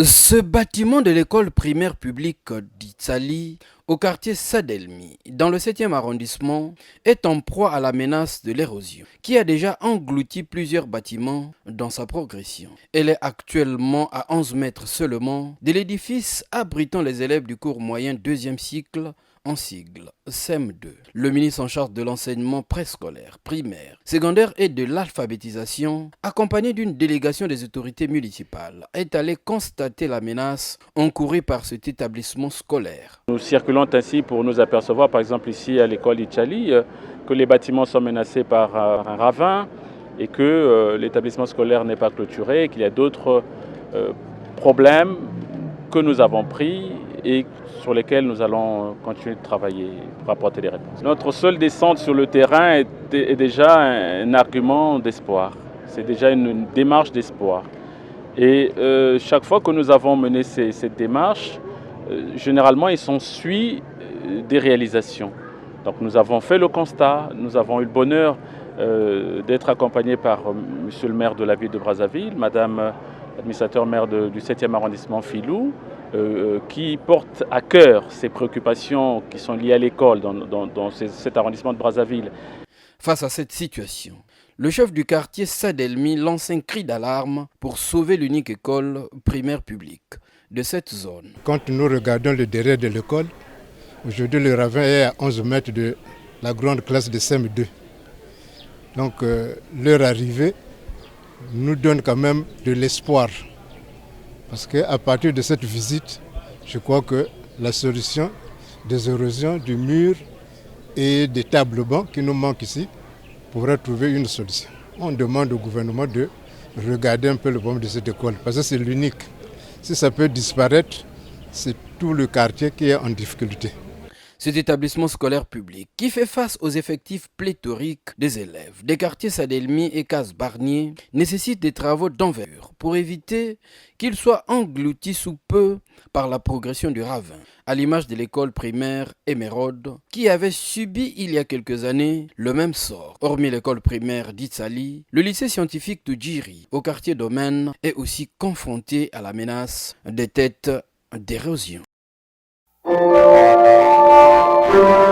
Ce bâtiment de l'école primaire publique d'Itsali, au quartier Sadelmi, dans le 7e arrondissement, est en proie à la menace de l'érosion, qui a déjà englouti plusieurs bâtiments dans sa progression. Elle est actuellement à 11 mètres seulement de l'édifice abritant les élèves du cours moyen 2e cycle, en sigle SEM2. Le ministre en charge de l'enseignement préscolaire, primaire, secondaire et de l'alphabétisation, accompagné d'une délégation des autorités municipales, est allé constater la menace encourue par cet établissement scolaire. Nous circulons ainsi pour nous apercevoir, par exemple ici à l'école d'Itchali, que les bâtiments sont menacés par un ravin et que l'établissement scolaire n'est pas clôturé, et qu'il y a d'autres problèmes que nous avons pris et sur lesquels nous allons continuer de travailler pour apporter des réponses. Notre seule descente sur le terrain est déjà un argument d'espoir. C'est déjà une démarche d'espoir. Et chaque fois que nous avons mené cette démarche, généralement, il s'ensuit des réalisations. Donc nous avons fait le constat, nous avons eu le bonheur d'être accompagnés par monsieur le maire de la ville de Brazzaville, madame l'administrateur maire du 7e arrondissement Filou, qui porte à cœur ces préoccupations qui sont liées à l'école dans cet arrondissement de Brazzaville. Face à cette situation, le chef du quartier Sadelmi lance un cri d'alarme pour sauver l'unique école primaire publique de cette zone. Quand nous regardons le derrière de l'école, aujourd'hui le ravin est à 11 mètres de la grande classe de CM2. Donc leur arrivée nous donne quand même de l'espoir. Parce qu'à partir de cette visite, je crois que la solution des érosions du mur et des tables bancs qui nous manquent ici pourra trouver une solution. On demande au gouvernement de regarder un peu le problème de cette école, parce que c'est l'unique. Si ça peut disparaître, c'est tout le quartier qui est en difficulté. Cet établissement scolaire public, qui fait face aux effectifs pléthoriques des élèves des quartiers Sadelmi et Casse-Barnier, nécessite des travaux d'envergure pour éviter qu'il soit englouti sous peu par la progression du ravin, à l'image de l'école primaire Émeraude, qui avait subi il y a quelques années le même sort. Hormis l'école primaire d'Itsali, le lycée scientifique de Djiri, au quartier Domaine, est aussi confronté à la menace des têtes d'érosion. Thank you.